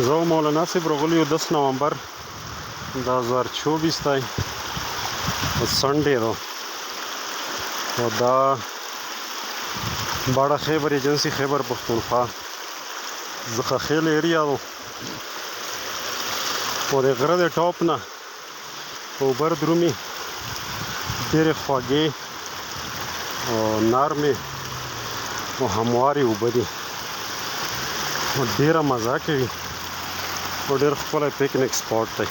زه او مولانا صاحب راغلي یو 10 نومبر 2024 دی سنډې ده او دا باړه خیبر ایجنسی خیبر پښتونخوا زخخیل ایریا ده او د غره د ټاپ نه اوبه درومي ډېرې خوږې او نرمې او هموارې اوبه دي او ډېره مزه کوي او ډېر ښکلی پکنیک سپاټ دی